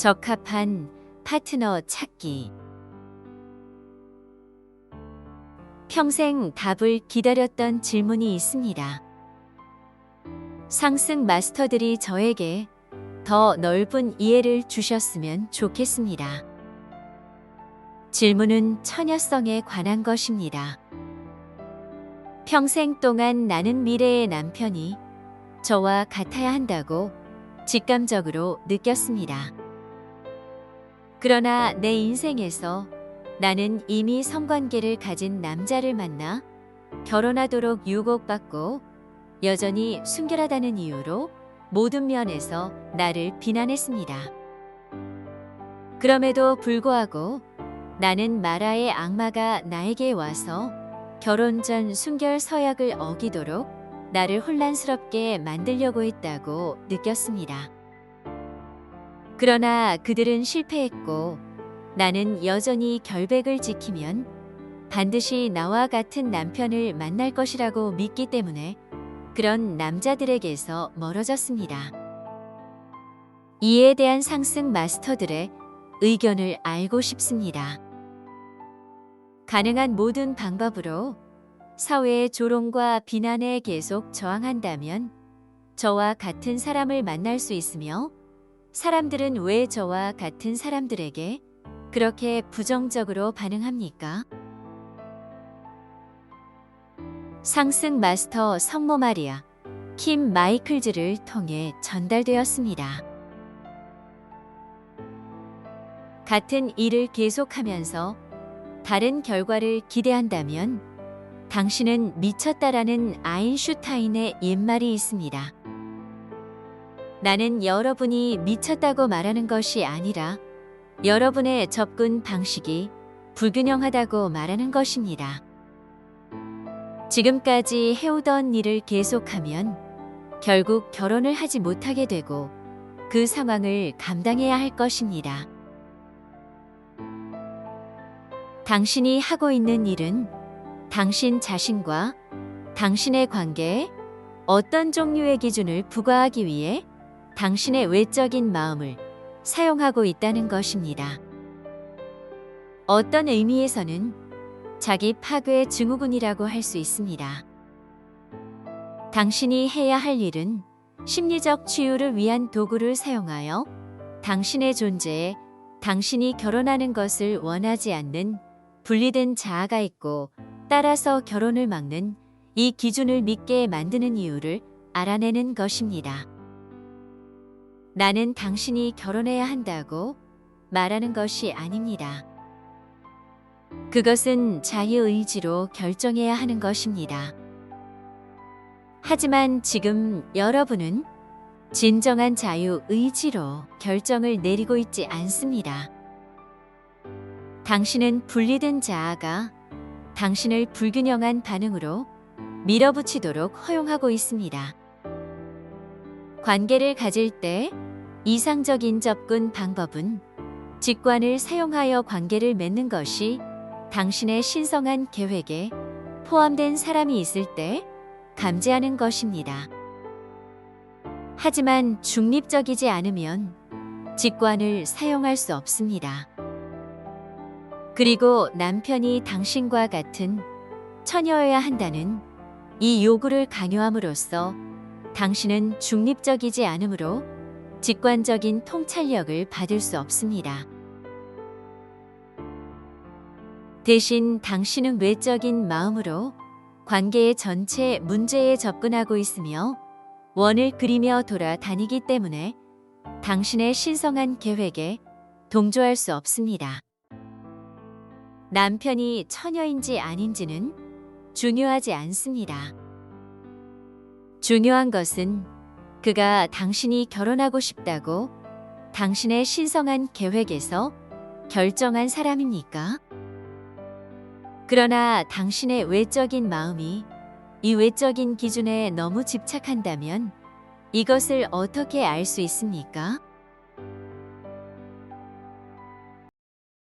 적합한 파트너 찾기. 평생 답을 기다렸던 질문이 있습니다. 상승 마스터들이 저에게 더 넓은 이해를 주셨으면 좋겠습니다. 질문은 처녀성에 관한 것입니다. 평생 동안 나는 미래의 남편이 저와 같아야 한다고 직감적으로 느꼈습니다. 그러나 내 인생에서 나는 이미 성관계를 가진 남자를 만나 결혼하도록 유혹받고 여전히 순결하다는 이유로 모든 면에서 나를 비난했습니다. 그럼에도 불구하고 나는 마라의 악마가 나에게 와서 결혼 전 순결 서약을 어기도록 나를 혼란스럽게 만들려고 했다고 느꼈습니다. 그러나 그들은 실패했고 나는 여전히 결백을 지키면 반드시 나와 같은 남편을 만날 것이라고 믿기 때문에 그런 남자들에게서 멀어졌습니다. 이에 대한 상승 마스터들의 의견을 알고 싶습니다. 가능한 모든 방법으로 사회의 조롱과 비난에 계속 저항한다면 저와 같은 사람을 만날 수 있으며 사람들은 왜 저와 같은 사람들에게 그렇게 부정적으로 반응합니까? 상승 마스터 성모 마리아 킴 마이클즈를 통해 전달되었습니다. 같은 일을 계속하면서 다른 결과를 기대한다면 당신은 미쳤다라는 아인슈타인의 옛말이 있습니다. 나는 여러분이 미쳤다고 말하는 것이 아니라 여러분의 접근 방식이 불균형하다고 말하는 것입니다. 지금까지 해오던 일을 계속하면 결국 결혼을 하지 못하게 되고 그 상황을 감당해야 할 것입니다. 당신이 하고 있는 일은 당신 자신과 당신의 관계에 어떤 종류의 기준을 부과하기 위해 당신의 외적인 마음을 사용하고 있다는 것입니다. 어떤 의미에서는 자기 파괴 증후군이라고 할 수 있습니다. 당신이 해야 할 일은 심리적 치유를 위한 도구를 사용하여 당신의 존재에 당신이 결혼하는 것을 원하지 않는 분리된 자아가 있고 따라서 결혼을 막는 이 기준을 믿게 만드는 이유를 알아내는 것입니다. 나는 당신이 결혼해야 한다고 말하는 것이 아닙니다. 그것은 자유의지로 결정해야 하는 것입니다. 하지만 지금 여러분은 진정한 자유의지로 결정을 내리고 있지 않습니다. 당신은 분리된 자아가 당신을 불균형한 반응으로 밀어붙이도록 허용하고 있습니다. 관계를 가질 때 이상적인 접근 방법은 직관을 사용하여 관계를 맺는 것이 당신의 신성한 계획에 포함된 사람이 있을 때 감지하는 것입니다. 하지만 중립적이지 않으면 직관을 사용할 수 없습니다. 그리고 남편이 당신과 같은 처녀여야 한다는 이 요구를 강요함으로써 당신은 중립적이지 않으므로 직관적인 통찰력을 받을 수 없습니다. 대신 당신은 외적인 마음으로 관계의 전체 문제에 접근하고 있으며 원을 그리며 돌아다니기 때문에 당신의 신성한 계획에 동조할 수 없습니다. 남편이 처녀인지 아닌지는 중요하지 않습니다. 중요한 것은 그가 당신이 결혼하고 싶다고 당신의 신성한 계획에서 결정한 사람입니까? 그러나 당신의 외적인 마음이 이 외적인 기준에 너무 집착한다면 이것을 어떻게 알 수 있습니까?